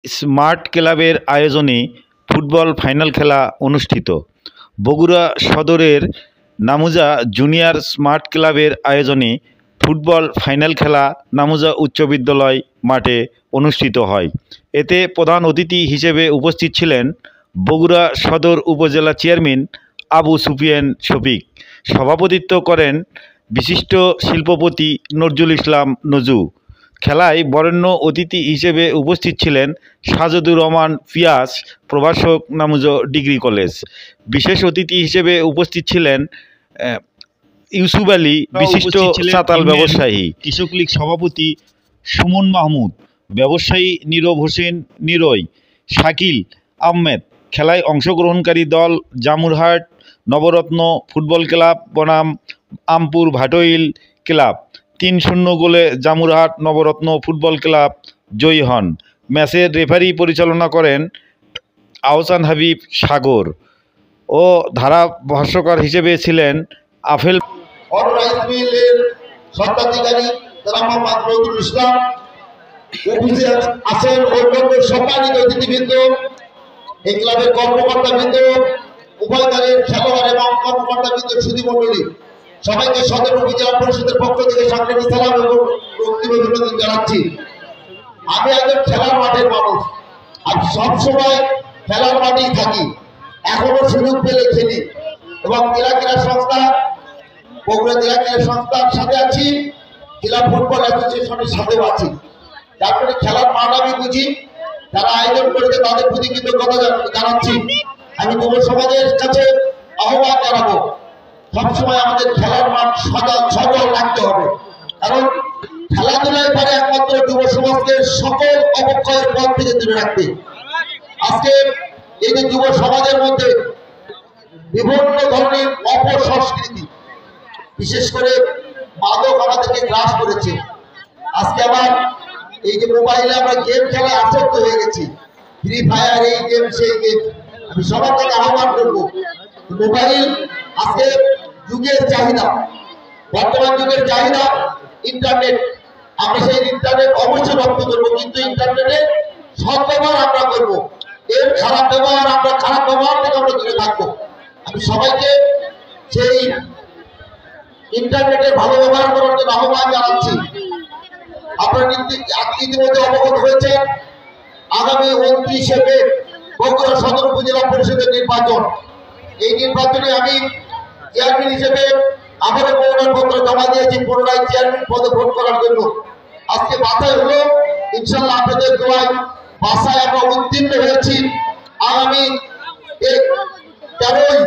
Smart ক্লাবের আয়োজনে football final খেলা অনুষ্ঠিত। বগুড়া সদরের নামুজা জুনিয়র স্মার্ট ক্লাবের আয়োজনে ফুটবল ফাইনাল খেলা নামুজা উচ্চ বিদ্যালয় মাঠে অনুষ্ঠিত হয়। এতে প্রধান অতিথি হিসেবে উপস্থিত ছিলেন বগুড়া সদর উপজেলা চেয়ারম্যান আবু সুফিয়ান শফিক। সভাপতিত্ব করেন বিশিষ্ট শিল্পপতি নজরুল ইসলাম নজু। খেলায় বরেণ্য অতিথি হিসেবে উপস্থিত ছিলেন সাজেদুর রহমান পিয়াস, প্রভাষক নামুজা ডিগ্রি কলেজ। বিশেষ অতিথি হিসেবে উপস্থিত ছিলেন ইউসুফ আলী, বিশিষ্ট চাতাল ব্যবসায়ী। কৃষক লীগ সভাপতি সুমন মাহমুদ, ব্যবসায়ী নীরব হোসেন নিরয়, শাকিল আহমেদ। খেলায় অংশগ্রহণকারী দল জামুরহাট নবরত্ন ফুটবল ক্লাব বনাম আমপুর ভাটইল ক্লাব। ৩-০ গোলে জামুরহাট নবরত্ন ফুটবল ক্লাব জয়ী হন। ম্যাচের রেফারি পরিচালনা করেন আহসান হাবিব সাগর ও ধারাভাষ্যকার হিসেবে ছিলেন আফেল স্বত্বাধিকারী নজরুল ইসলাম। উপস্থিত আছেন অন্যান্য সম্মানিত অতিথিবৃন্দ, এই ক্লাবের কর্মকর্তাবৃন্দ, উভয় দলের খেলোয়াড় এবং কর্মকর্তাবৃন্দ, সুধীমণ্ডলী, সবাইকে সদর উপজেলা পরিষদের পক্ষ থেকে সাংবাদিক সালাম এবং অভিনন্দন জানাচ্ছি। আমি একজন খেলার মাঠের মানুষ, আমি সবসময় খেলার মাঠেই থাকি, এখনো সুযোগ পেলে খেলি এবং জেলা ক্রীড়া সংস্থা বগুড়া জেলা ক্রীড়া সংস্থার সাথে আছি, জেলা ফুটবল অ্যাসোসিয়েশনের সাথেও আছি। যার ফলে খেলার মাঠ আমি বুঝি, যারা আয়োজন করেছে তাদের প্রতি কৃতজ্ঞতা জানাচ্ছি। আমি যুব সমাজের কাছে আহ্বান জানাবো, সবসময় আমাদের খেলার মাঠ সচল রাখতে হবে, কারণ খেলাধুলায় পারে একমাত্র যুব সমাজকে সকল অবক্ষয়ের পথ থেকে দূরে রাখতে। আজকে এই যে যুব সমাজের মধ্যে বিভিন্ন ধরনের অপসংস্কৃতি, বিশেষ করে মাদক আমাদেরকে গ্রাস করেছে। আজকে আবার এই যে মোবাইলে আমরা গেম খেলায় আসক্ত হয়ে গেছি, ফ্রি ফায়ার, এই গেম সেই গেম। আমি সবার থেকে আহ্বান করবো, মোবাইল আজকে যুগের চাহিদা, বর্তমান যুগের চাহিদা ইন্টারনেট। আমরা সেই ইন্টারনেট অবশ্যই রপ্ত করবো, কিন্তু ইন্টারনেটের সদ্ব্যবহার আমরা করবো, এর খারাপ ব্যবহার খারাপ ব্যবহার থেকে আমরা দূরে থাকবো। আমি সবাইকে সেই ইন্টারনেটের ভালো ব্যবহার করার জন্য আহ্বান জানাচ্ছি। আপনারা ইতিমধ্যে অবগত হয়েছে, আগামী 29শে মে বগুড়া সদর উপজেলা পরিষদের নির্বাচন। এই নির্বাচনে আমি চেয়ারম্যান হিসেবে আবারও মনোনয়নপত্র জমা দিয়েছি, পুনরায় চেয়ারম্যান পদে ভোট করার জন্য। আজকে বাছাই হলো, ইনশাল্লাহ আপনাদের দোয়ায় বাছাই আমরা উত্তীর্ণ হয়েছি। আগামী 13ই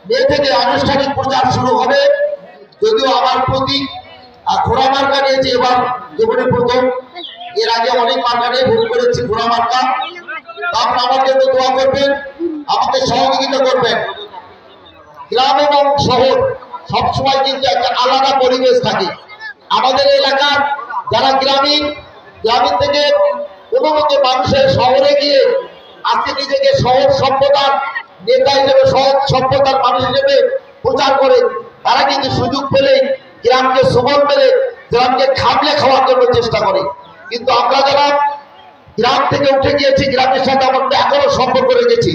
মে থেকে আনুষ্ঠানিক প্রচার শুরু হবে। যদিও আমার প্রতি ঘোড়া মার্কা নিয়েছি, এবার জীবনে প্রথম, এর আগে অনেক মার্কা নিয়ে ভোট করেছি, ঘোড়া মার্কা। আপনারা আমার জন্য দোয়া করবেন, আমাকে সহযোগিতা করবেন। গ্রাম এবং শহর সবসময় কিন্তু একটা আলাদা পরিবেশ থাকে। আমাদের এলাকার যারা গ্রামীণ থেকে কোনো মতো মানুষের শহরে গিয়ে আজকে নিজেকে শহর সভ্যতার নেতা হিসেবে, শহর সভ্যতার মানুষ হিসেবে প্রচার করে, তারা কিন্তু সুযোগ পেলেই গ্রামকে সুগম পেলে গ্রামকে খাবলে খাওয়ার জন্য চেষ্টা করে। কিন্তু আমরা যারা গ্রাম থেকে উঠে গিয়েছি, গ্রামের সাথে আমাদের এখনো সম্পর্ক রেখেছি।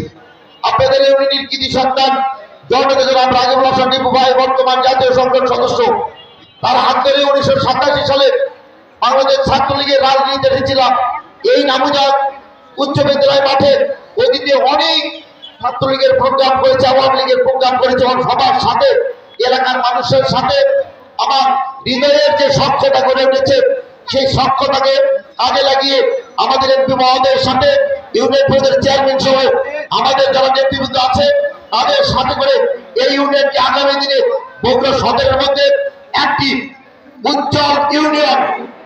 আপনাদের ইউনিটির কৃতি সন্তান জননেতা জনাব রাজীব হাসান টিপু ভাই, বর্তমান জাতীয় সংসদ সদস্য, তার হাত ধরে 1987 সালে বাংলাদেশ ছাত্রলীগের রাজনীতিতে এসেছিলাম। এই নামুজা উচ্চ বিদ্যালয় মাঠে অতীতে অনেক ছাত্রলীগের প্রোগ্রাম করেছে, আওয়ামী লীগের প্রোগ্রাম করেছে, সবার সাথে এলাকার মানুষের সাথে আমার হৃদয়ের যে সখ্যতা গড়ে উঠেছে, সেই সখ্যতাকে কাজে লাগিয়ে আমাদের এমপি মহোদয়ের সাথে, ইউনিয়ন পরিষদের চেয়ারম্যান সহ আমাদের যারা নেতৃবৃন্দ আছে তাদের সাথে করে এই ইউনিয়নকে আগামী দিনে বগুড়া সদরের মধ্যে একটি উজ্জ্বল ইউনিয়ন,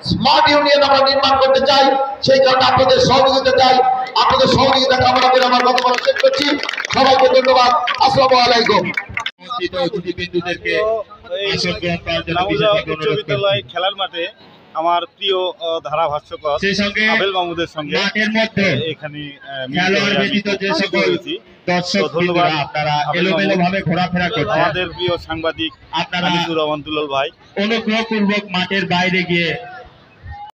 স্মার্ট ইউনিয়ন আমরা নির্মাণ করতে চাই। সেই কারণে আপনাদের সহযোগিতা চাই, আপনাদের সহযোগিতা কামনা করে আমার কথা বলা শেষ করছি। সবাইকে ধন্যবাদ। আসসালামু আলাইকুম। খেলার মাঠে আমার প্রিয় ধারাভাষ্যকার আবেল মাহমুদের সঙ্গে এখানে ধন্যবাদ। আমাদের প্রিয় সাংবাদিক আনিসুর রহমান দুলাল ভাই, অনুগ্রহপূর্বক মাঠের বাইরে গিয়ে